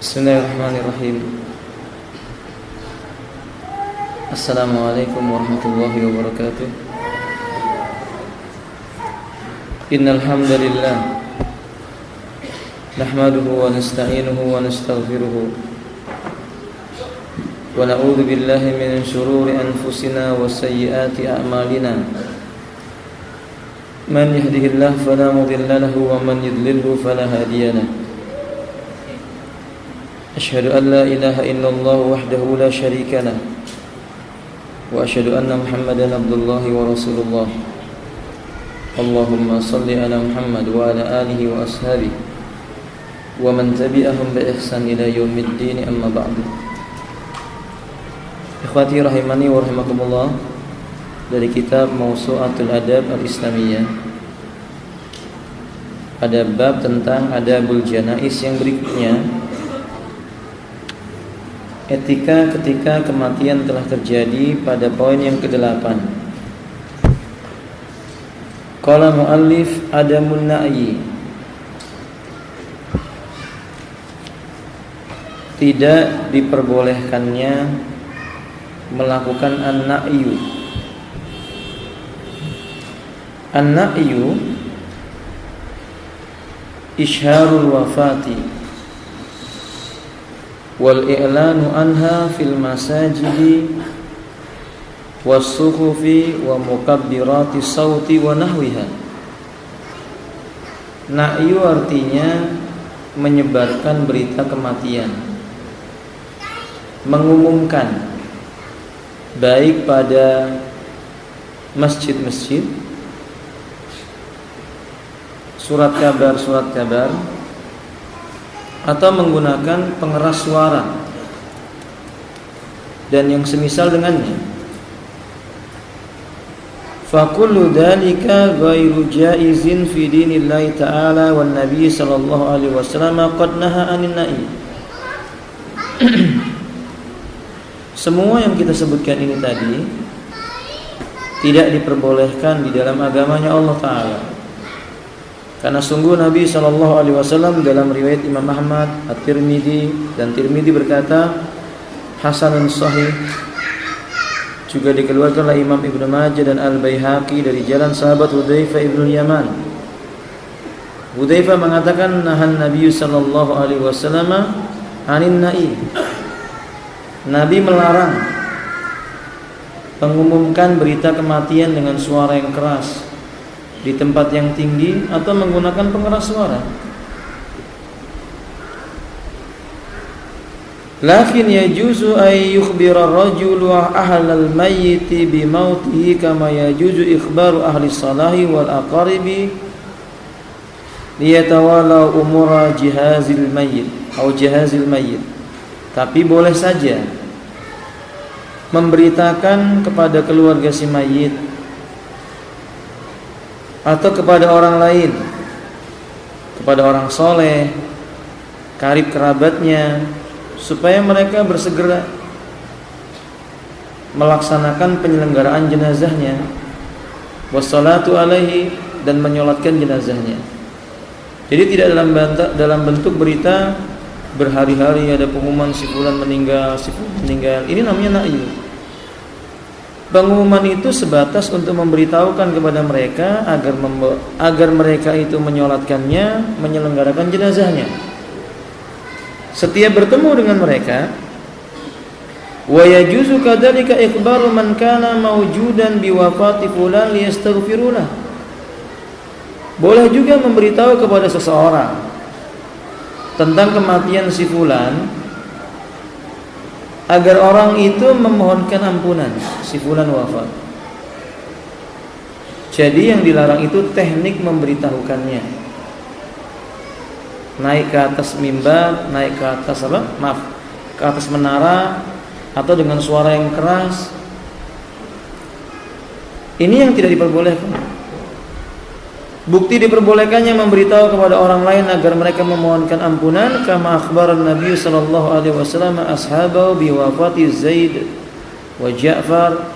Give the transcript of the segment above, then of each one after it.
Bismillahirrahmanirrahim. Assalamualaikum warahmatullahi wabarakatuh. Innal hamdalillah nahmaduhu wa nasta'inuhu wa nastaghfiruh wa na'udzu billahi min shururi anfusina wa sayyiati a'malina. Man yahdihillahu fala mudilla lahu wa man yudlilhu fala hadiya lahu. Asyhadu an la ilaha illallah wahdahu la syarika lah wa asyhadu anna Muhammadan abdullahi wa rasulullah. Allahumma salli ala Muhammad wa ala alihi wa ashabihi wa man tabi'ahum bi ihsan ila yaumiddin, amma ba'du. Ikhwati rahimani wa rahimakumullah, dari kitab Mawsu'atul Adab Al-Islamiyah ada bab tentang adabul janais yang berikutnya, etika ketika kematian telah terjadi, pada poin yang ke-8. Qala muallif adamun na'yi, tidak diperbolehkannya melakukan an-na'yu. An-na'yu isyharul wafati wal i'lanu anha fil masajidi was suhufi wa mukabbirati sauti wa nahwiha. Na'yu artinya menyebarkan berita kematian, mengumumkan baik pada masjid-masjid, surat kabar atau menggunakan pengeras suara dan yang semisal dengannya. Fa kullu dzalika ghairu jaizin fi dinillahi ta'ala wan nabiy sallallahu alaihi wasallam qad naha 'anil na'i. Semua yang kita sebutkan ini tadi tidak diperbolehkan di dalam agamanya Allah Ta'ala. Karena sungguh Nabi SAW dalam riwayat Imam Ahmad, At-Tirmidzi dan Tirmidzi berkata hasanun sahih, juga dikeluarkan oleh Imam Ibnu Majah dan Al-Baihaqi dari jalan sahabat Hudzaifah ibn Yaman. Hudzaifah mengatakan nahan Nabi SAW anin na'i. Nabi melarang mengumumkan berita kematian dengan suara yang keras di tempat yang tinggi atau menggunakan pengeras suara. Lakin yajuzu ay yukhbira ar-rajulu ahlal mayyit bi mautihi kama yajuzu ikhbaru ahli salahi wal aqaribi liyatawala umura jihazil mayyit atau jihazil mayyit. Tapi boleh saja memberitakan kepada keluarga si mayit atau kepada orang lain, kepada orang soleh, karib kerabatnya, supaya mereka bersegera melaksanakan penyelenggaraan jenazahnya, wassalatu alaihi, dan menyolatkan jenazahnya. Jadi tidak dalam bentuk berita berhari-hari ada pengumuman si fulan meninggal, si fulan meninggal. Ini namanya na'yu. Pengumuman itu sebatas untuk memberitahukan kepada mereka agar mereka itu menyolatkannya, menyelenggarakan jenazahnya. Setiap bertemu dengan mereka, wa yajuzu kadzalika ikhbaru man kana mawjudan biwafati fulan liyastaghfirullah. Boleh juga memberitahu kepada seseorang tentang kematian si fulan agar orang itu memohonkan ampunan, si fulan wafat. Jadi yang dilarang itu teknik memberitahukannya. Naik ke atas mimbar, naik ke atas ke atas menara, atau dengan suara yang keras. Ini yang tidak diperbolehkan. Bukti diperbolehkannya memberitahu kepada orang lain agar mereka memohonkan ampunan, kama akhbaran Nabi sallallahu alaihi wasallam ashabahu bi wafati Zaid wa Ja'far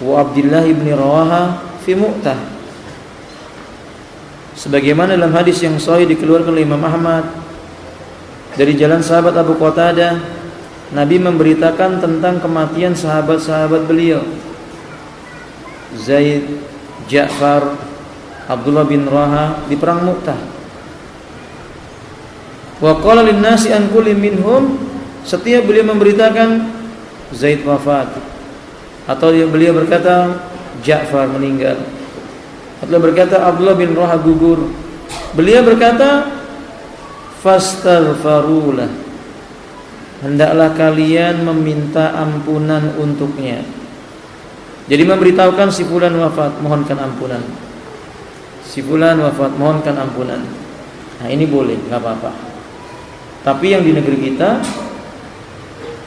wa Abdullah bin Rawaha fi Mu'tah. Sebagaimana dalam hadis yang sahih dikeluarkan oleh Imam Ahmad Dari jalan sahabat Abu Qatadah, Nabi memberitakan tentang kematian sahabat-sahabat beliau, Zaid, Ja'far, Abdullah bin Raha di perang Mu'tah. Wa qala lin-nasi an kulli minhum, setiap beliau memberitakan Zaid wafat, atau beliau berkata Ja'far meninggal, atau berkata Abdullah bin Raha gugur, beliau berkata fastaghfarulah, hendaklah kalian meminta ampunan untuknya. Jadi memberitahukan si fulan wafat, mohonkan ampunan. Si fulan wafat, mohonkan ampunan. Nah ini boleh, nggak apa-apa. Tapi yang di negeri kita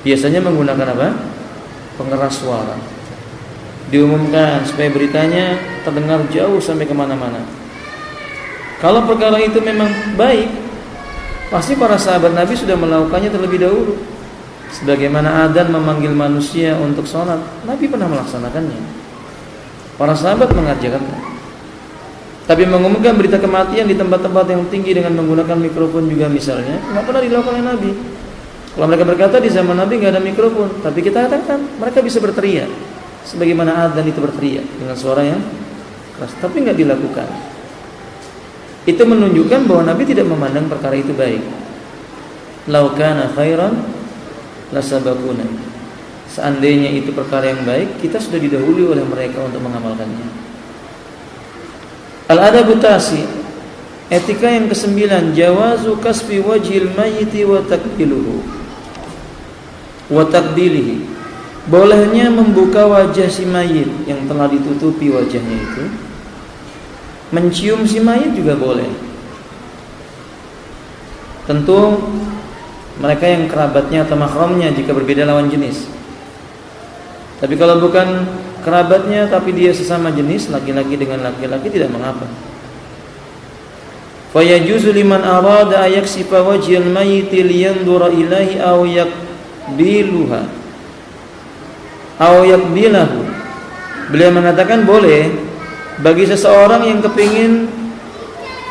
biasanya menggunakan apa? Pengeras suara. Diumumkan supaya beritanya terdengar jauh sampai kemana-mana. Kalau perkara itu memang baik, pasti para sahabat Nabi sudah melakukannya terlebih dahulu. Sebagaimana adzan memanggil manusia untuk sholat, Nabi pernah melaksanakannya. Para sahabat mengerjakannya. Tapi mengumumkan berita kematian di tempat-tempat yang tinggi dengan menggunakan mikrofon juga misalnya, nggak pernah dilakukan oleh Nabi. Kalau mereka berkata di zaman Nabi nggak ada mikrofon, tapi kita katakan mereka bisa berteriak, sebagaimana adzan itu berteriak dengan suara yang keras, tapi nggak dilakukan. Itu menunjukkan bahwa Nabi tidak memandang perkara itu baik. Lau kana khairan lasabaquna. Seandainya itu perkara yang baik, kita sudah didahului oleh mereka untuk mengamalkannya. Al-adabu tasi, etika yang ke-9, jawazu kasfi wajhil mayyiti wa takbiluhu wa takbilihi. Bolehnya membuka wajah si mayit yang telah ditutupi wajahnya itu. Mencium si mayit juga boleh. Tentu mereka yang kerabatnya atau mahramnya jika berbeda lawan jenis. Tapi kalau bukan kerabatnya tapi dia sesama jenis, laki-laki dengan laki-laki, tidak mengapa. Fa yajuzu liman arada ayaksifa wajhal mayyit liyanzura ilaihi aw yakbiluha aw yakbilahu. Beliau mengatakan boleh bagi seseorang yang kepingin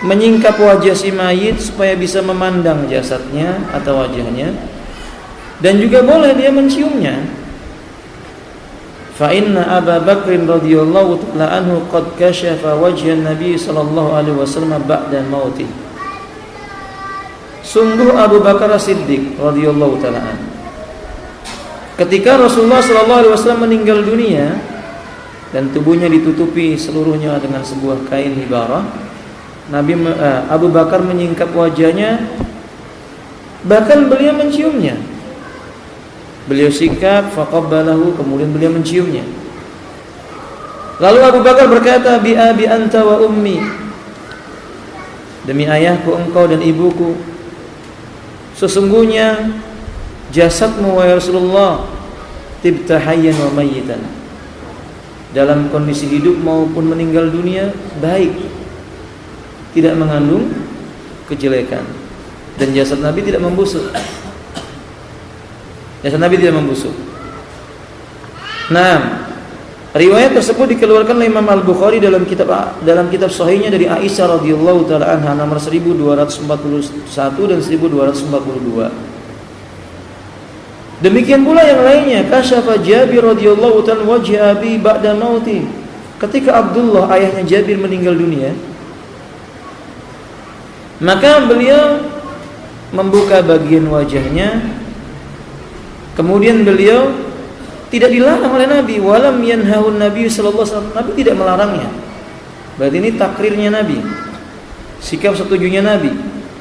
menyingkap wajah si mayit supaya bisa memandang jasadnya atau wajahnya, dan juga boleh dia menciumnya. Fa inna Abu Bakr radhiyallahu ta'ala anhu qad kashafa wajha Nabi sallallahu alaihi wasallam ba'da mautih. Sungguh Abu Bakar Siddiq radhiyallahu ta'ala anhu, ketika Rasulullah sallallahu alaihi wasallam meninggal dunia dan tubuhnya ditutupi seluruhnya dengan sebuah kain hibarah, Abu Bakar menyingkap wajahnya, bahkan beliau menciumnya. Beliau sikap, faqabbalahu, kemudian beliau menciumnya. Lalu Abu Bakar berkata, bi abi anta wa ummi, demi ayahku engkau dan ibuku, sesungguhnya jasadmu wahai Rasulullah tibta hayyan wa mayyitan, dalam kondisi hidup maupun meninggal dunia baik, tidak mengandung kejelekan, dan jasad Nabi tidak membusuk. Jasad Nabi tidak membusuk. Nah, riwayat tersebut dikeluarkan oleh Imam Al-Bukhari dalam kitab sahihnya dari Aisyah radhiyallahu taala anha nomor 1241 dan 1242. Demikian pula yang lainnya, kasyafa Jabir radhiyallahu taala wajha abi ba'da mauti. Ketika Abdullah ayahnya Jabir meninggal dunia, maka beliau membuka bagian wajahnya. Kemudian beliau tidak dilarang oleh Nabi, walam yanhaun Nabi sallallahu alaihi wasallam, Nabi tidak melarangnya. Berarti ini takrirnya Nabi, sikap setujunya Nabi,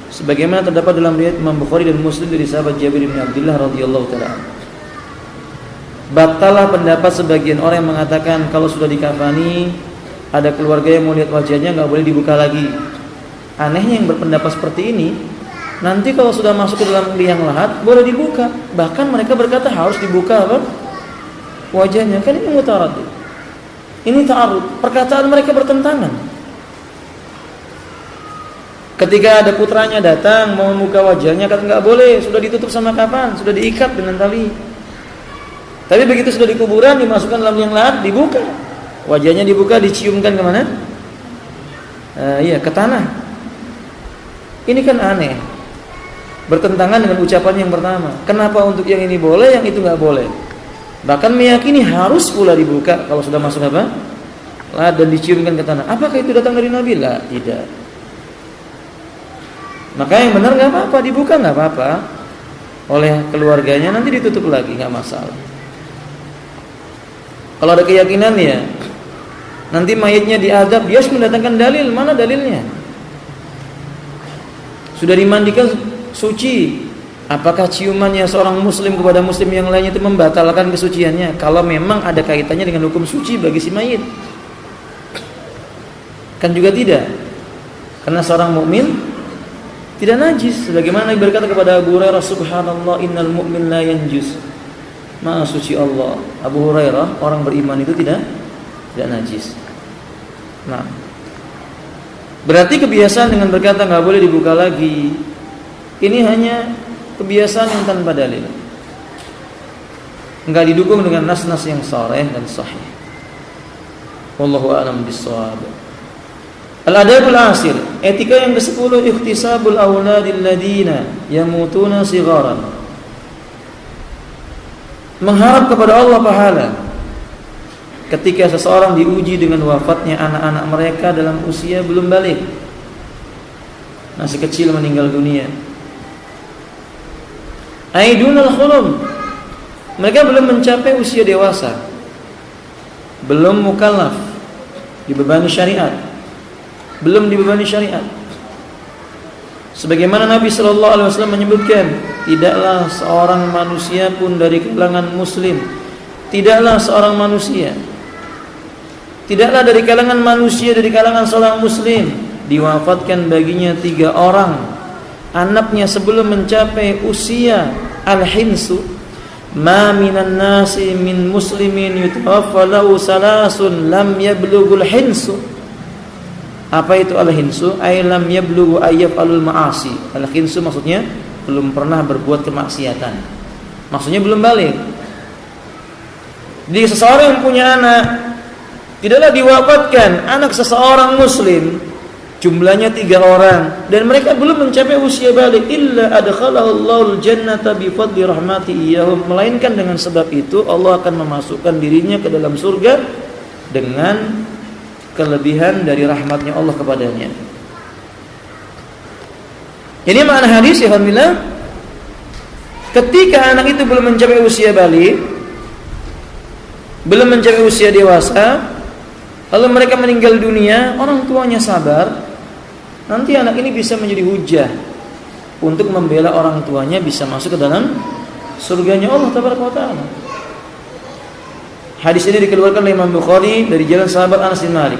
sebagaimana terdapat dalam riwayat Imam Bukhari dan Muslim dari sahabat Jabir bin Abdullah radhiyallahu taala. Batalah pendapat sebagian orang yang mengatakan kalau sudah dikafani, ada keluarga yang mau lihat wajahnya, nggak boleh dibuka lagi. Anehnya yang berpendapat seperti ini, nanti kalau sudah masuk ke dalam liang lahat boleh dibuka. Bahkan mereka berkata harus dibuka apa? Wajahnya. Kan ini mutaradid. Ini ta'arud. Perkataan mereka bertentangan. Ketika ada putranya datang mau membuka wajahnya, kata nggak boleh, sudah ditutup sama kafan, sudah diikat dengan tali. Tapi begitu sudah di kuburan, dimasukkan dalam liang lahat, dibuka. Wajahnya dibuka, diciumkan kemana? Iya, ke tanah. Ini kan aneh. bertentangan dengan ucapan yang pertama. Kenapa untuk yang ini boleh, yang itu nggak boleh? Bahkan meyakini harus pula dibuka kalau sudah masuk apa? Lah, dan diciumkan ke tanah. Apakah itu datang dari Nabi? Lah, tidak. Maka yang benar nggak apa-apa, dibuka nggak apa-apa oleh keluarganya, nanti ditutup lagi, nggak masalah. Kalau ada keyakinan ya, nanti mayatnya diadab, dia harus mendatangkan dalil. Mana dalilnya? Sudah dimandikan suci. Apakah ciumannya seorang muslim kepada muslim yang lainnya itu membatalkan kesuciannya? Kalau memang ada kaitannya dengan hukum suci bagi si mayit, kan juga tidak. Karena seorang mukmin tidak najis. Sebagaimana Nabi berkata kepada Abu Hurairah, subhanallah innal mu'min la yanjus. Maha suci Allah. Abu Hurairah, orang beriman itu tidak najis. Nah, berarti kebiasaan dengan berkata nggak boleh dibuka lagi, ini hanya kebiasaan yang tanpa dalil, nggak didukung dengan nas-nas yang sharih dan sahih. Wallahu a'lam bishawab. Al-adabul asir, etika yang ke-10, ikhtisabul auladil ladina yamutuna sigharan. Mengharap kepada Allah pahala ketika seseorang diuji dengan wafatnya anak-anak mereka dalam usia belum balik, masih kecil meninggal dunia. Aidunal khulum, mereka belum mencapai usia dewasa, belum mukallaf, dibebani syariat, belum dibebani syariat. Sebagaimana Nabi sallallahu alaihi wasallam menyebutkan, tidaklah seorang manusia pun dari kalangan muslim, tidaklah seorang manusia, tidaklah dari kalangan manusia, dari kalangan seorang muslim diwafatkan baginya 3 orang anaknya sebelum mencapai usia al-hinsu. Ma minan nasi min muslimin yutawaffa lahu salasun lam yablughul hinsu. Apa itu al-hinsu? Ay lam yablughu ayyafalul ma'asi. Al-hinsu maksudnya belum pernah berbuat kemaksiatan, maksudnya belum balik. Jadi seseorang yang punya anak, tidaklah diwafatkan anak seseorang muslim jumlahnya 3 orang dan mereka belum mencapai usia balik, illa adkhalahullahu al-jannata bi fadli rahmati iyyahum, melainkan dengan sebab itu Allah akan memasukkan dirinya ke dalam surga dengan kelebihan dari rahmatnya Allah kepadanya. Jadi makna hadis ya alhamdulillah, ketika anak itu belum mencapai usia balik, belum mencapai usia dewasa, lalu mereka meninggal dunia, orang tuanya sabar, nanti anak ini bisa menjadi hujah untuk membela orang tuanya bisa masuk ke dalam surganya Allah tabaraka wa taala. Hadis ini dikeluarkan oleh Imam Bukhari dari jalan sahabat Anas bin Malik.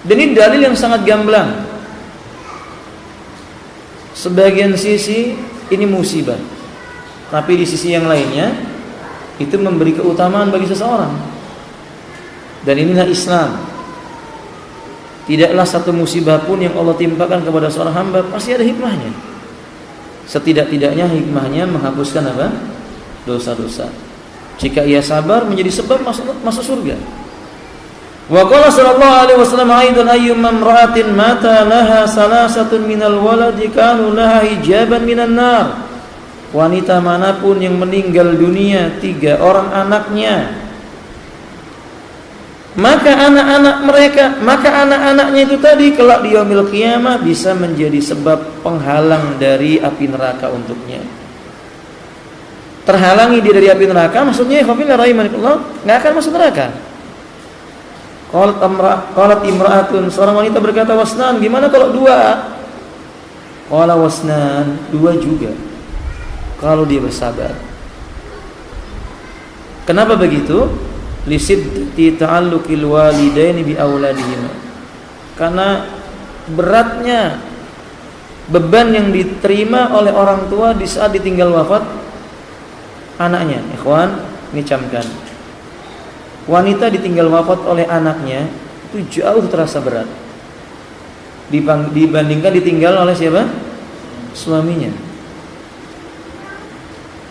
Dan ini dalil yang sangat gamblang. Sebagian sisi ini musibah, tapi di sisi yang lainnya itu memberi keutamaan bagi seseorang. Dan inilah Islam. Tidaklah satu musibah pun yang Allah timpakan kepada seorang hamba pasti ada hikmahnya. Setidak-tidaknya hikmahnya menghapuskan apa? Dosa-dosa. Jika ia sabar menjadi sebab masuk surga. Wa qala sallallahu alaihi wasallam aidan ayyuma imra'atin mata laha salasatun minal waladi kanu laha hijaban minan nar. Wanita manapun yang meninggal dunia 3 orang anaknya, maka anak-anaknya itu tadi kelak di yaumil qiyamah bisa menjadi sebab penghalang dari api neraka untuknya. Terhalangi dia dari api neraka, maksudnya ikhwafillah rahimakumullah, enggak akan masuk neraka. Qalat imra'atun, seorang wanita berkata, wasnan, gimana kalau 2? Qala wasnan, 2 juga, kalau dia bersabar. Kenapa begitu? Lisidti ta'alluqil walidaini bi auladihima, karena beratnya beban yang diterima oleh orang tua di saat ditinggal wafat anaknya. Ikhwan, ini camkan, wanita ditinggal wafat oleh anaknya itu jauh terasa berat dibandingkan ditinggal oleh siapa? Suaminya.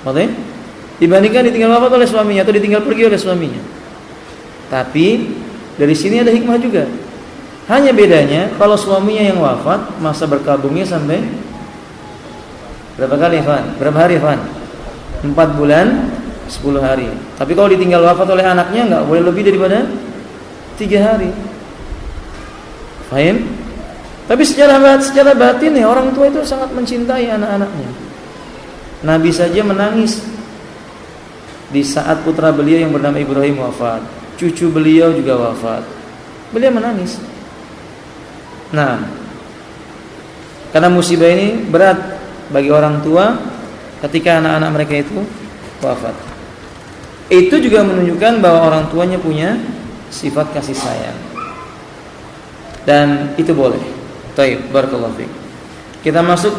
Oke? Dibandingkan ditinggal wafat oleh suaminya atau ditinggal pergi oleh suaminya. Tapi dari sini ada hikmah juga. Hanya bedanya kalau suaminya yang wafat, masa berkabungnya sampai Berapa kali, Ikhwan? Berapa hari, Ikhwan? 4 bulan 10 hari. Tapi kalau ditinggal wafat oleh anaknya enggak boleh lebih daripada 3 hari. Paham? Tapi secara batin ya orang tua itu sangat mencintai anak-anaknya. Nabi saja menangis di saat putra beliau yang bernama Ibrahim wafat. Cucu beliau juga wafat. Beliau menangis. Nah, karena musibah ini berat bagi orang tua ketika anak-anak mereka itu wafat. Itu juga menunjukkan bahwa orang tuanya punya sifat kasih sayang. Dan itu boleh. Baik, barakallahu fiik. Kita masuk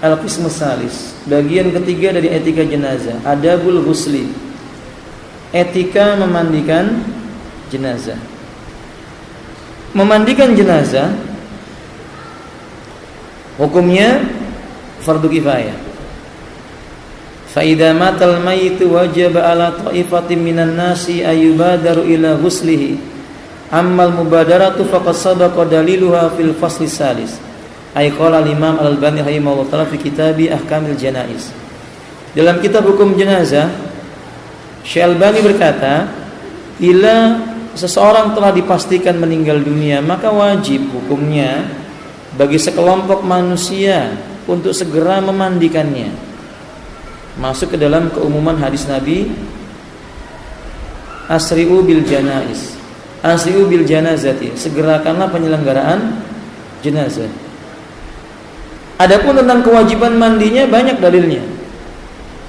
al-qismus salis, bagian ketiga dari etika jenazah, adabul ghusli. Etika memandikan jenazah. Memandikan jenazah hukumnya fardu kifayah. Fa idza matal mayyitu wajaba ala ta'ifatin minan nasi ayyubadaru ila ghuslihi. Ammal mubadaratu faqad sabaqa daliluha fil fasli salis. Ay qala al-Imam Al-Albani rahimahullah ta'ala fi kitabi Ahkamil Janaiz. Dalam kitab hukum jenazah, Syekh Albani berkata, bila seseorang telah dipastikan meninggal dunia, maka wajib hukumnya bagi sekelompok manusia untuk segera memandikannya. Masuk ke dalam keumuman hadis Nabi, asri'u bil janaiz, asri'u bil janazati, segerakanlah penyelenggaraan jenazah. Adapun tentang kewajiban mandinya banyak dalilnya.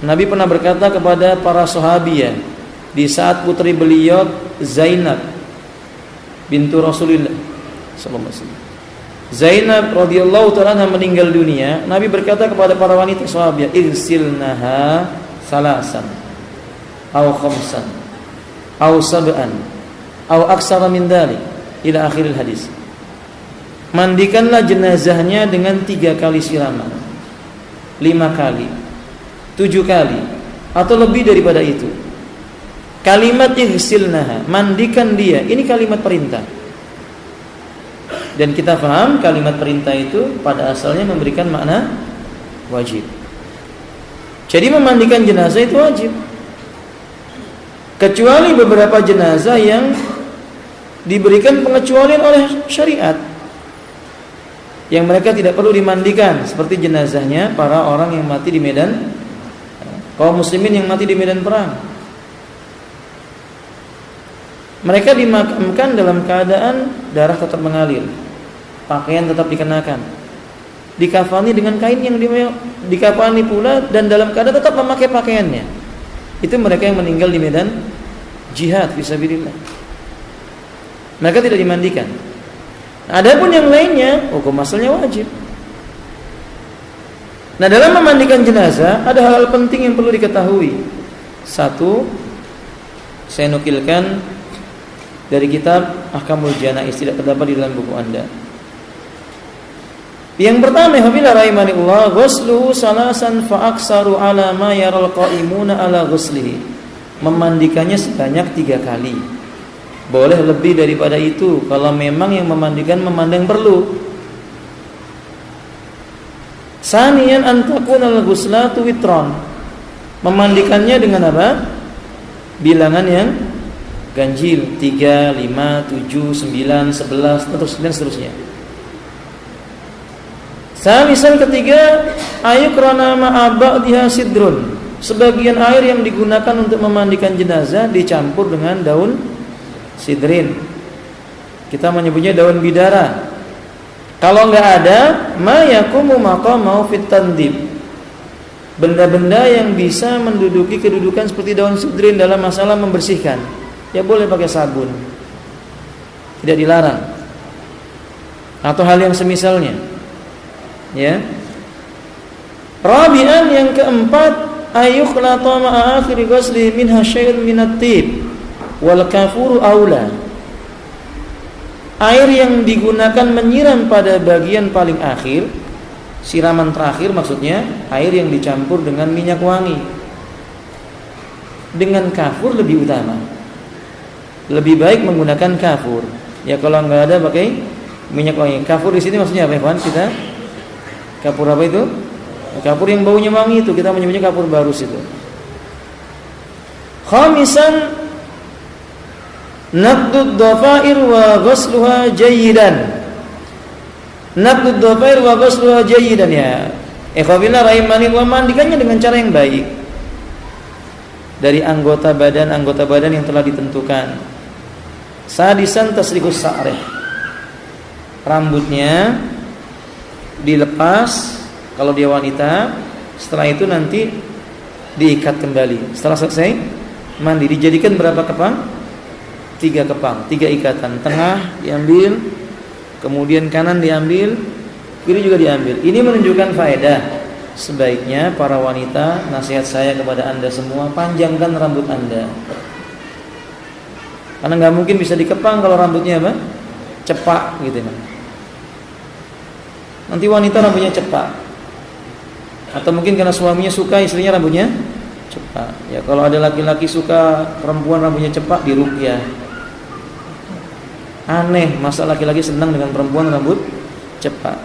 Nabi pernah berkata kepada para sahabiah di saat putri beliau Zainab bintu Rasulullah sallallahu alaihi wasallam, Zainab radhiyallahu ta'ala meninggal dunia, Nabi berkata kepada para wanita sahabiah, irsilnaha salasan aw khamsan aw sab'an aw aksara min dzalik ila akhiril hadis. Mandikanlah jenazahnya dengan 3 kali siraman, 5 kali, 7 kali, atau lebih daripada itu. Kalimat irsilnaha, mandikan dia, ini kalimat perintah. Dan kita paham kalimat perintah itu pada asalnya memberikan makna wajib. Jadi memandikan jenazah itu wajib. Kecuali beberapa jenazah yang diberikan pengecualian oleh syariat, yang mereka tidak perlu dimandikan, seperti jenazahnya para orang yang mati di medan, kaum muslimin yang mati di medan perang. Mereka dimakamkan dalam keadaan darah tetap mengalir, pakaian tetap dikenakan, dikafani dengan kain yang dikafani pula, dan dalam keadaan tetap memakai pakaiannya. Itu mereka yang meninggal di medan jihad fisabilillah. Mereka tidak dimandikan. Adapun yang lainnya, hukum asalnya wajib. Nah, dalam memandikan jenazah ada hal penting yang perlu diketahui. Satu, saya nukilkan dari kitab Ahkamul Janaiz, tidak terdapat di dalam buku Anda. Yang pertama, habila rahimanillah, ghusluhu salasan fa aksaru ala ma yaral qaimuna ala ghuslihi. Memandikannya sebanyak 3 kali. Boleh lebih daripada itu kalau memang yang memandikan memandang perlu. Saniyan antakun al-ghuslatu witron. Memandikannya dengan apa? Bilangan yang ganjil, 3, 5, 7, 9, 11, dan seterusnya. Salisan ketiga, ayukrana ma'aba'diha sidrun. Sebagian air yang digunakan untuk memandikan jenazah dicampur dengan daun sidrin. Kita menyebutnya daun bidara. Kalau enggak ada, ma yakumu maqamau fit tandib. Benda-benda yang bisa menduduki kedudukan seperti daun sidrin dalam masalah membersihkan, ya boleh pakai sabun, tidak dilarang. Atau hal yang semisalnya. Ya. Rabi'an, yang keempat, ayukhlata ma'a akhiri ghusli minha syai'un minat tib wal kafuru aula. Air yang digunakan menyiram pada bagian paling akhir, siraman terakhir maksudnya, air yang dicampur dengan minyak wangi, dengan kafur lebih utama. Lebih baik menggunakan kafur. Ya kalau enggak ada pakai minyak wangi. Kafur di sini maksudnya apa, Ikhwan? Kita kafur apa itu? Kapur yang baunya wangi itu kita menyebutnya kapur barus itu. Khamisan naqdud dhafair wa ghusluha jayyidan. Naqdud dhafair wa ghusluha jayyidan ya. Ikhwafillah rahimani wa mandikannya dengan cara yang baik. Dari anggota badan yang telah ditentukan. Sadisan tasrikus sa'rih. Rambutnya dilepas kalau dia wanita, setelah itu nanti diikat kembali. Setelah selesai mandi dijadikan berapa kepang? 3 kepang, 3 ikatan. Tengah diambil, kemudian kanan diambil, kiri juga diambil. Ini menunjukkan faedah. Sebaiknya para wanita, nasihat saya kepada Anda semua, panjangkan rambut Anda. Karena nggak mungkin bisa dikepang kalau rambutnya apa? Cepak gitu kan. Nanti wanita rambutnya cepak. Atau mungkin karena suaminya suka istrinya rambutnya cepak. Ya kalau ada laki-laki suka perempuan rambutnya cepak, diruqyah. Aneh, masa laki-laki senang dengan perempuan rambut cepak.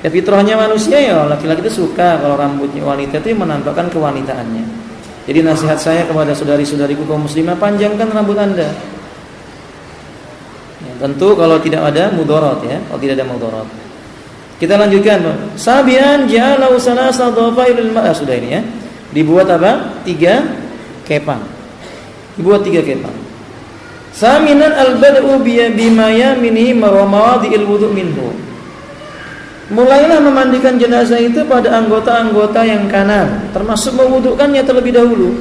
Ya fitrahnya manusia ya, laki-laki itu suka kalau rambutnya wanita itu menampakkan kewanitaannya. Jadi nasihat saya kepada saudari-saudariku kaum muslimah, panjangkan rambut Anda. Ya, tentu kalau tidak ada mudarat ya, kalau tidak ada mudarat. Kita lanjutkan. Sabian ja'ala salasa dhafairil mar'ah, sudah ini ya. Dibuat apa? 3 kepang. Dibuat 3 kepang. Saminan al-bad'u bima yaminihi wa mawadi'il wudu' minhu. Mulailah memandikan jenazah itu pada anggota-anggota yang kanan, termasuk mewudukkannya terlebih dahulu.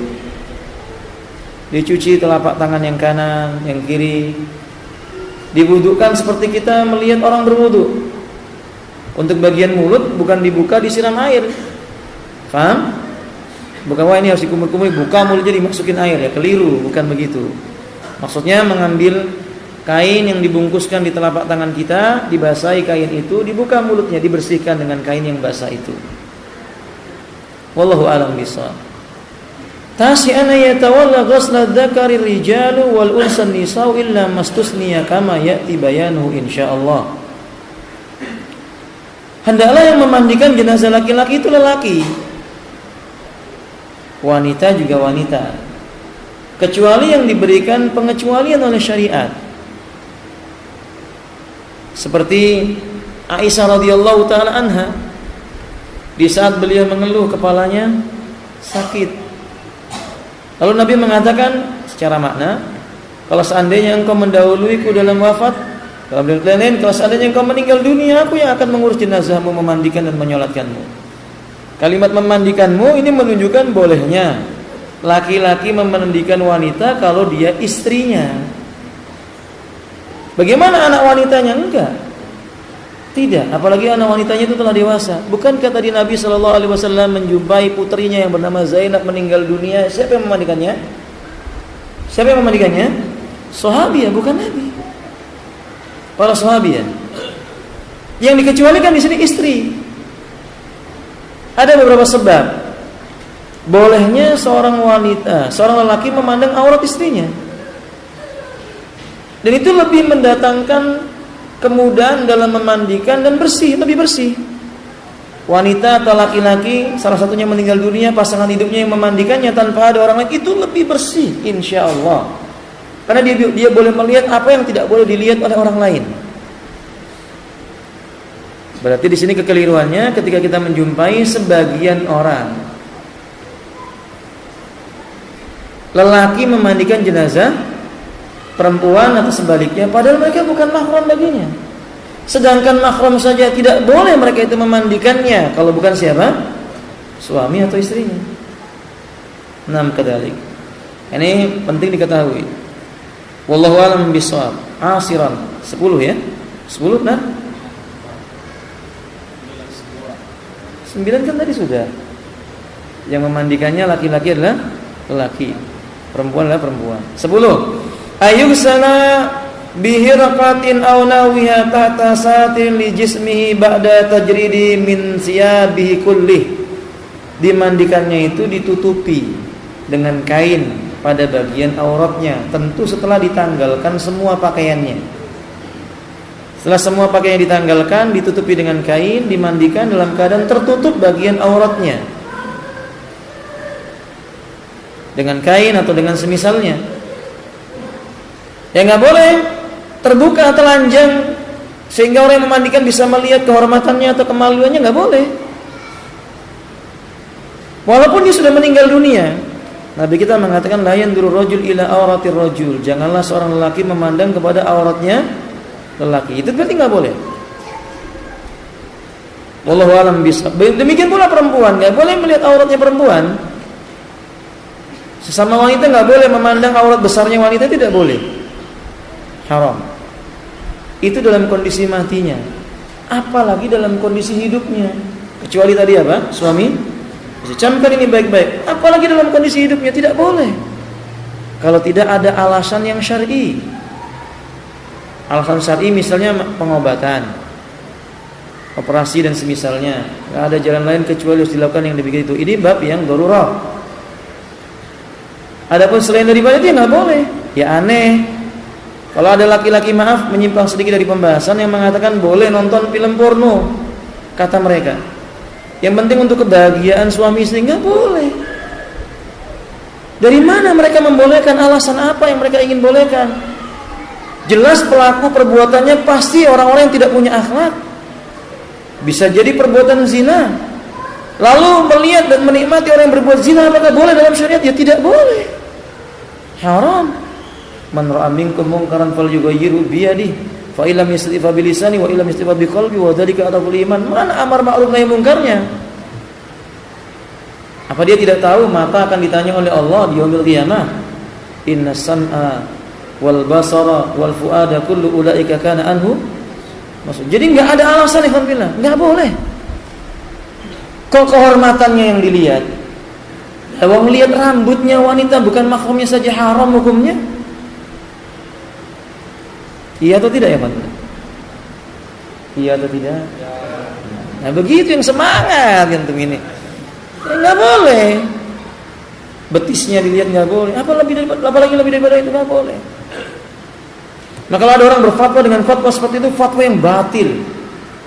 Dicuci telapak tangan yang kanan, yang kiri. Diwudukkan seperti kita melihat orang berwuduk. Untuk bagian mulut bukan dibuka, disiram air. Paham? Bukan wah ini harus dikumur-kumur, buka mulutnya dimasukin air ya, keliru, bukan begitu. Maksudnya mengambil kain yang dibungkuskan di telapak tangan kita, dibasahi kain itu, dibuka mulutnya, dibersihkan dengan kain yang basah itu. Wallahu a'lam bishawab. Tasi'ana yatawalla ghusla dzakari rijalu wal unsa nisa'u illa mastusniya kama ya'ti bayanuhu insyaallah. Hendaklah yang memandikan jenazah laki-laki itu lelaki, wanita juga wanita, kecuali yang diberikan pengecualian oleh syariat. Seperti Aisyah radhiyallahu taala anha, di saat beliau mengeluh kepalanya sakit, lalu Nabi mengatakan secara makna, kalau seandainya engkau mendahuluiku dalam wafat, kalau lain, kalau seandainya engkau meninggal dunia, aku yang akan mengurus jenazahmu, memandikan dan menyolatkanmu. Kalimat memandikanmu ini menunjukkan bolehnya laki-laki memandikan wanita kalau dia istrinya. Bagaimana anak wanitanya? Enggak. Tidak, apalagi anak wanitanya itu telah dewasa. Bukankah tadi Nabi SAW menjumpai putrinya yang bernama Zainab meninggal dunia? Siapa yang memandikannya? Siapa yang memandikannya? Sahabi, bukan Nabi. Para sahabi ya. Yang dikecualikan di sini istri. Ada beberapa sebab bolehnya seorang lelaki memandang aurat istrinya. Dan itu lebih mendatangkan kemudahan dalam memandikan dan lebih bersih. Wanita atau laki-laki salah satunya meninggal dunia, pasangan hidupnya yang memandikannya tanpa ada orang lain, itu lebih bersih insyaallah. Karena dia boleh melihat apa yang tidak boleh dilihat oleh orang lain. Berarti di sini kekeliruannya ketika kita menjumpai sebagian orang lelaki memandikan jenazah perempuan atau sebaliknya, padahal mereka bukan mahram baginya. Sedangkan mahram saja tidak boleh mereka itu memandikannya kalau bukan siapa? Suami atau istrinya. 6 kedalik. Ini penting diketahui. Wallahu a'lam bishawab. Asiran 10 ya. 10 benar? 9 kan tadi sudah. Yang memandikannya laki-laki adalah laki, perempuan adalah perempuan. 10. Ayyusana bihirqatin aw nawiha tahta satin li jismihi ba'da tajridi min siyabihi kullih. Dimandikannya itu ditutupi dengan kain pada bagian auratnya, tentu setelah ditanggalkan semua pakaiannya. Setelah semua pakaian ditanggalkan, ditutupi dengan kain, dimandikan dalam keadaan tertutup bagian auratnya dengan kain atau dengan semisalnya. Ya nggak boleh terbuka, telanjang, sehingga orang yang memandikan bisa melihat kehormatannya atau kemaluannya, nggak boleh. Walaupun dia sudah meninggal dunia, Nabi kita mengatakan la yanzuru rajul ila auratir rajul. Janganlah seorang lelaki memandang kepada auratnya lelaki. Itu berarti nggak boleh. Wallahu a'lam bishawab. Demikian pula perempuan, nggak boleh melihat auratnya perempuan. Sesama wanita nggak boleh memandang aurat besarnya wanita, tidak boleh. Haram. Itu dalam kondisi matinya. Apalagi dalam kondisi hidupnya. Kecuali tadi apa? Suami. Camkan ini baik-baik. Apalagi dalam kondisi hidupnya tidak boleh. Kalau tidak ada alasan yang syar'i. Alasan syar'i misalnya pengobatan, operasi dan semisalnya. Tidak ada jalan lain kecuali harus dilakukan yang demikian itu. Ini bab yang darurat. Adapun selain daripada itu nggak boleh. Ya aneh. Kalau ada laki-laki menyimpang sedikit dari pembahasan yang mengatakan boleh nonton film porno, kata mereka. Yang penting untuk kebahagiaan suami istri, nggak boleh. Dari mana mereka membolehkan? Alasan apa yang mereka ingin bolehkan? Jelas pelaku perbuatannya pasti orang-orang yang tidak punya akhlak. Bisa jadi perbuatan zina. Lalu melihat dan menikmati orang yang berbuat zina, apakah boleh dalam syariat? Ya tidak boleh. Haram. Man ra'a minkum munkaran falyughayyirhu bi yadihi, fa illam yastati' fa bi lisani, wa illam yastati' fa bi qalbi, wa dzalika adhaful iman. Mana amar ma'ruf nahi munkarnya? Apa dia tidak tahu mata akan ditanya oleh Allah di yaumil qiyamah? Inna sam'a wal basara wal fuada kullu ulaika kana anhu mas'ul. Jadi enggak ada alasan ikhwan fillah, enggak boleh. Kok kehormatannya yang dilihat? Kalau melihat rambutnya wanita bukan mahramnya saja haram hukumnya? Iya atau tidak ya Pak? Iya atau tidak? Nah begitu yang semangat gitu ini. Ya, nggak boleh. Betisnya dilihat nggak boleh. Apalagi lebih daripada itu nggak boleh. Nah kalau ada orang berfatwa dengan fatwa seperti itu, fatwa yang batil.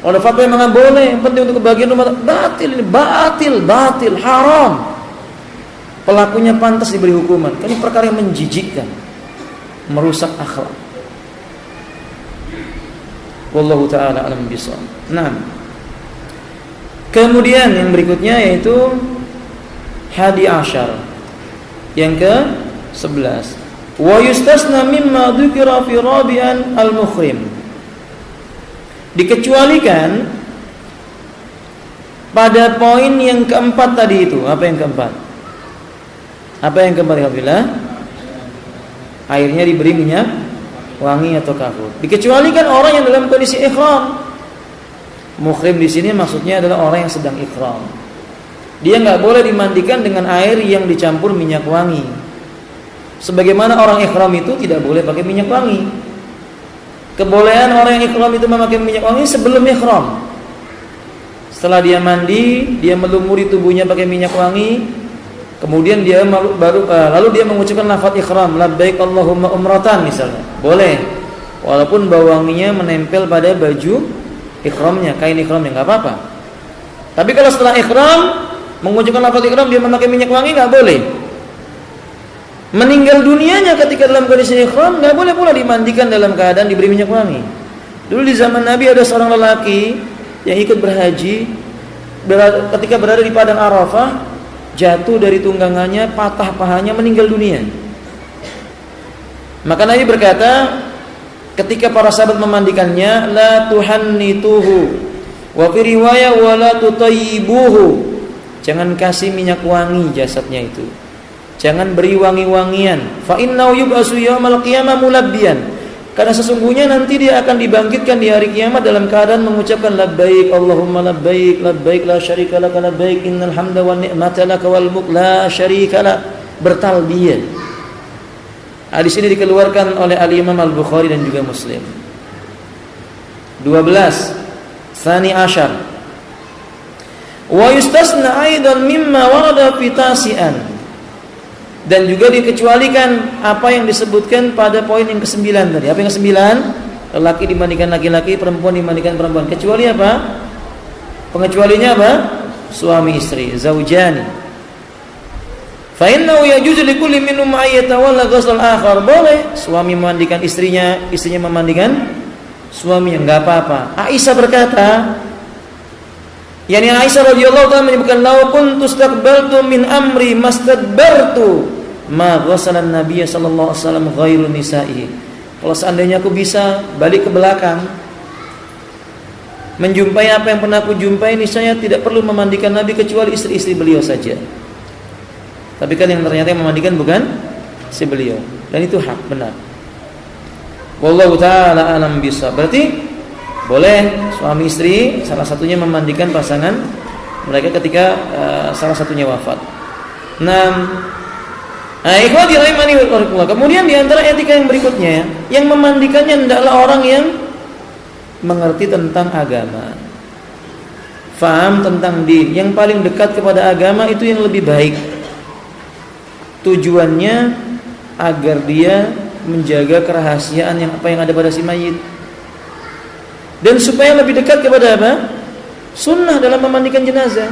Kalau ada fatwa yang mengatakan boleh, yang penting untuk kebahagiaan umat, batil ini, batil, haram. Pelakunya pantas diberi hukuman. Ini perkara yang menjijikkan, merusak akhlak. Wallahu ta'ala alam bishawab. Nah, kemudian yang berikutnya yaitu 11, yang ke-11. Wa yustasna mimma dzukira fi rabi'an al-mukhrim. Dikecualikan pada poin yang keempat tadi itu. Apa yang keempat? Apa yang keempat Alhamdulillah? Airnya diberi minyak wangi atau kafur. Dikecualikan orang yang dalam kondisi ihram. Muhrim di sini maksudnya adalah orang yang sedang ihram. Dia nggak boleh dimandikan dengan air yang dicampur minyak wangi. Sebagaimana orang ihram itu tidak boleh pakai minyak wangi. Kebolehan orang yang ihram itu memakai minyak wangi sebelum ihram. Setelah dia mandi, dia melumuri tubuhnya pakai minyak wangi. Kemudian dia lalu dia mengucapkan lafaz ihram, labbaik Allahumma umratan misalnya. Boleh. Walaupun bau wanginya menempel pada baju ihramnya, kain ihramnya, enggak apa-apa. Tapi kalau setelah ihram mengucapkan lafaz ihram dia memakai minyak wangi, enggak boleh. Meninggal dunianya ketika dalam kondisi ihram enggak boleh pula dimandikan dalam keadaan diberi minyak wangi. Dulu di zaman Nabi ada seorang lelaki yang ikut berhaji, ketika berada di padang Arafah jatuh dari tunggangannya, patah pahanya, meninggal dunia. Maka Nabi berkata ketika para sahabat memandikannya, la tuhannituhu wa fi riwayah wa la tutayyibuhu. Jangan kasih minyak wangi jasadnya itu. Jangan beri wangi-wangian. Fa innahu yub'atsu yaumal qiyamah mulabbiyan. Karena sesungguhnya nanti dia akan dibangkitkan di hari kiamat dalam keadaan mengucapkan labbaik Allahumma labbaik, labbaik la syarika laka labbaik, innal hamda wan ni'mata laka wal mulk la syarika lak, bertalbiyah. Hadis ini dikeluarkan oleh Al-Imam Al-Bukhari dan juga Muslim. 12. Tsani asyar. Wa yustasna aidan mimma warada fi tasi'an. Dan juga dikecualikan apa yang disebutkan pada poin yang ke-9 tadi. Apa yang ke-9? laki dimandikan laki-laki, perempuan dimandikan perempuan. Kecuali apa? Pengecualinya apa? Suami istri, zaujani. Fa innahu yajuzu likulli minhum ayyatawalla ghusl akhar. Boleh suami memandikan istrinya, istrinya memandikan suaminya, enggak apa-apa. Aisyah berkata, Aisyah radhiyallahu ta'ala menyebutkan, "Lau kuntu istaqbaltu min amri mastadbartu ma ghasala an-nabiy sallallahu alaihi wasallam ghairu nisa'i." Kalau seandainya aku bisa balik ke belakang menjumpai apa yang pernah aku jumpai, niscaya tidak perlu memandikan Nabi kecuali istri-istri beliau saja. Tapi kan yang ternyata yang memandikan bukan si beliau, dan itu hak, benar. Wallahu ta'ala alam bisa. Berarti boleh suami istri salah satunya memandikan pasangan mereka ketika salah satunya wafat. Ikhwati rahimani wa rahimakumullah. Kemudian di antara etika yang berikutnya, yang memandikannya hendaklah orang yang mengerti tentang agama, faham tentang din, yang paling dekat kepada agama itu yang lebih baik. Tujuannya agar dia menjaga kerahasiaan yang ada pada si mayit, dan supaya lebih dekat kepada apa? Sunnah dalam memandikan jenazah.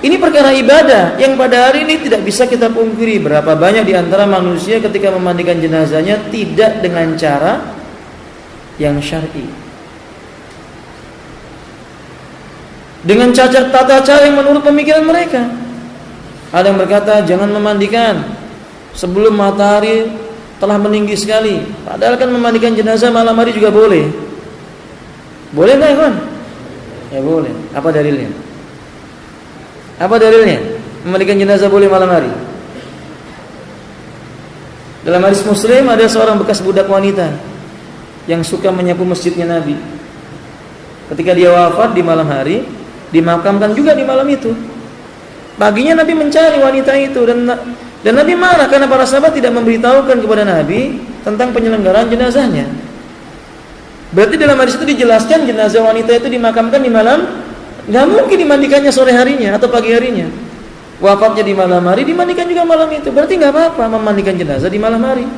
Ini perkara ibadah yang pada hari ini tidak bisa kita pungkiri. Berapa banyak di antara manusia ketika memandikan jenazahnya tidak dengan cara yang syar'i, dengan tata cara yang menurut pemikiran mereka. Ada yang berkata jangan memandikan sebelum matahari telah meninggi sekali. Padahal kan memandikan jenazah malam hari juga boleh. Boleh nggak, kawan? Ya boleh. Apa dalilnya? Apa dalilnya? Memandikan jenazah boleh malam hari. Dalam hadis Muslim ada seorang bekas budak wanita yang suka menyapu masjidnya Nabi. Ketika dia wafat di malam hari, dimakamkan juga di malam itu. Paginya Nabi mencari wanita itu, dan Nabi marah karena para sahabat tidak memberitahukan kepada Nabi tentang penyelenggaraan jenazahnya. Berarti dalam hadis itu dijelaskan jenazah wanita itu dimakamkan di malam, nggak mungkin dimandikannya sore harinya atau pagi harinya. Wafatnya di malam hari, dimandikan juga malam itu. Berarti nggak apa-apa memandikan jenazah di malam hari.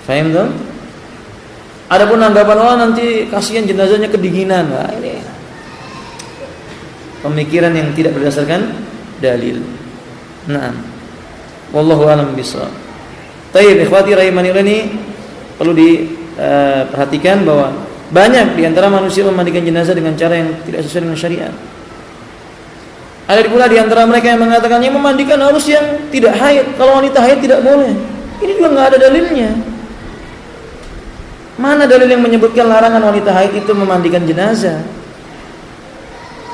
Faham dong? Adapun anggapan orang nanti kasihan jenazahnya kedinginan, wah ini pemikiran yang tidak berdasarkan dalil. Naam. Wallahu a'lam bishawab. Baik, ikhwati rahimani ini perlu diperhatikan bahwa banyak di antara manusia memandikan jenazah dengan cara yang tidak sesuai dengan syariat. Ada pula di antara mereka yang mengatakan yang memandikan harus yang tidak haid. Kalau wanita haid tidak boleh. Ini juga enggak ada dalilnya. Mana dalil yang menyebutkan larangan wanita haid itu memandikan jenazah?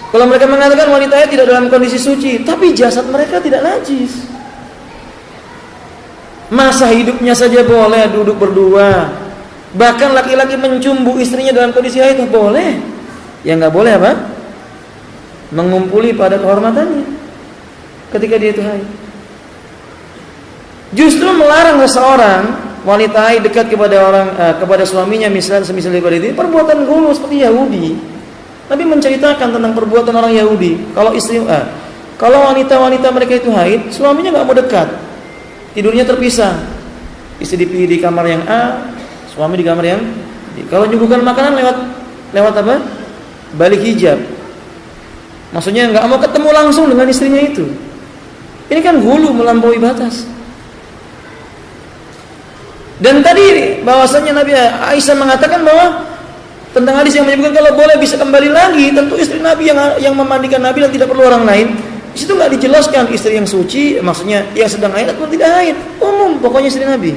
Kalau mereka mengatakan wanita haid tidak dalam kondisi suci, tapi jasad mereka tidak najis, masa hidupnya saja boleh duduk berdua. Bahkan laki-laki mencumbu istrinya dalam kondisi haid boleh. Yang nggak boleh apa? Mengumpuli pada kehormatannya ketika dia itu haid. Justru melarang seseorang wanita haid dekat kepada suaminya, misalnya daripada itu perbuatan gulu seperti Yahudi. Nabi menceritakan tentang perbuatan orang Yahudi. Kalau wanita-wanita mereka itu haid, suaminya nggak mau dekat, tidurnya terpisah. Istri di kamar yang A, suami di kamar yang B. Kalau nyuguhkan makanan lewat apa? Balik hijab. Maksudnya nggak mau ketemu langsung dengan istrinya itu. Ini kan hulu melampaui batas. Dan tadi bahwasanya Nabi Aisyah mengatakan bahwa tentang hadis yang menyebutkan kalau boleh bisa kembali lagi, tentu istri Nabi yang memandikan Nabi dan tidak perlu orang lain. Di situ nggak dijelaskan istri yang suci, maksudnya yang sedang haid atau tidak haid, umum pokoknya istri Nabi.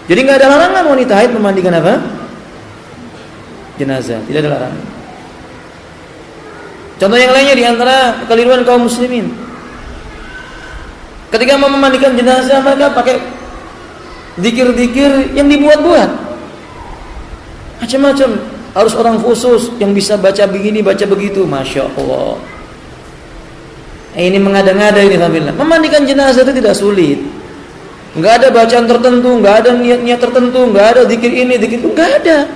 Jadi nggak ada larangan wanita haid memandikan apa? Jenazah, tidak ada larangan. Contoh yang lainnya di antara kekeliruan kaum muslimin, ketika mau memandikan jenazah mereka pakai zikir-zikir yang dibuat-buat. Macam-macam, harus orang khusus yang bisa baca begini, baca begitu, masya Allah. Ini mengada-ngada ini alhamdulillah. Memandikan jenazah itu tidak sulit. Enggak ada bacaan tertentu, enggak ada niat-niat tertentu, enggak ada zikir ini, zikir itu, enggak ada.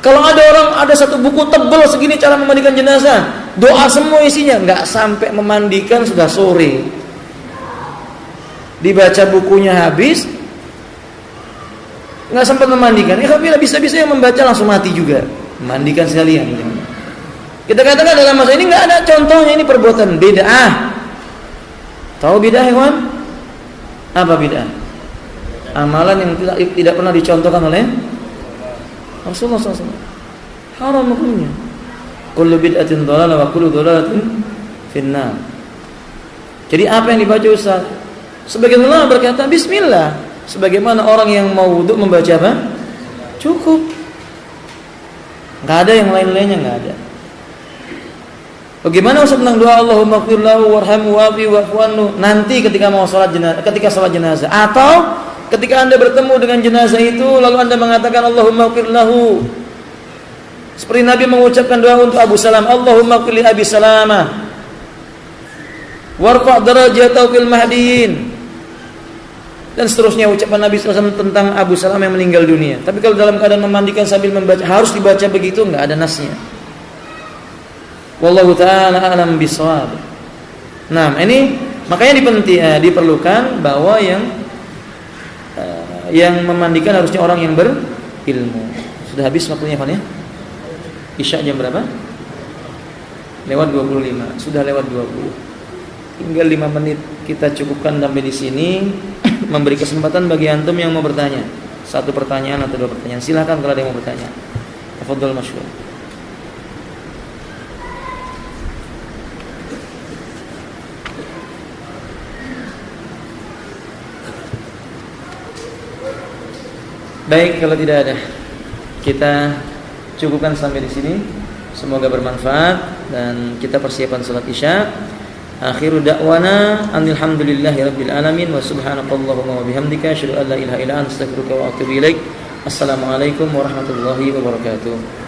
Kalau ada satu buku tebal segini cara memandikan jenazah, doa semua isinya, enggak sampai memandikan sudah sore. Dibaca bukunya habis, nggak sempat memandikan. Bila bisa-bisa yang membaca langsung mati juga. Mandikan sekalian. Kita katakan dalam masa ini nggak ada contohnya, ini perbuatan bid'ah. Tahu bid'ah ya kawan? Apa bid'ah? Amalan yang tidak pernah dicontohkan oleh Rasulullah SAW. Haram hukumnya. Kullu bid'atin dhalalah wa kullu dhalalatin finnar. Jadi apa yang dibaca Ustaz? Sebagian ulama berkata bismillah. Sebagaimana orang yang mau wudu membaca apa? Cukup. Enggak ada yang lain-lainnya, enggak ada. Bagaimana Ustaz tentang doa Allahumma ighfir lahu warhamhu wa'fi wa'fu anhu nanti ketika mau salat jenazah atau ketika Anda bertemu dengan jenazah itu lalu Anda mengatakan Allahumma ighfir lahu. Seperti Nabi mengucapkan doa untuk Abu Salam, Allahumma ighfir li Abi Salamah warfa' darajatahu fil mahdiin. Dan seterusnya ucapan Nabi SAW tentang Abu Salam yang meninggal dunia. Tapi kalau dalam keadaan memandikan sambil membaca harus dibaca begitu, enggak ada nasnya. Wallahu ta'ala a'lam bishawab. Nah, ini makanya diperlukan bahwa yang memandikan harusnya orang yang berilmu. Sudah habis waktunya kan ya? Isya jam berapa? Lewat 25. Sudah lewat 20. Tinggal 5 menit kita cukupkan sampai di sini. Memberi kesempatan bagi antum yang mau bertanya. 1 pertanyaan atau 2 pertanyaan. Silakan kalau ada yang mau bertanya. Tafadhol masyhur. Baik, kalau tidak ada, kita cukupkan sampai di sini. Semoga bermanfaat dan kita persiapan salat Isya. Akhiru da'wana alhamdulillahirabbil alamin wa subhanakallahumma wa bihamdika asyhadu an la ilaha illa anta astaghfiruka wa atubu ilaik. Assalamualaikum warahmatullahi wabarakatuh.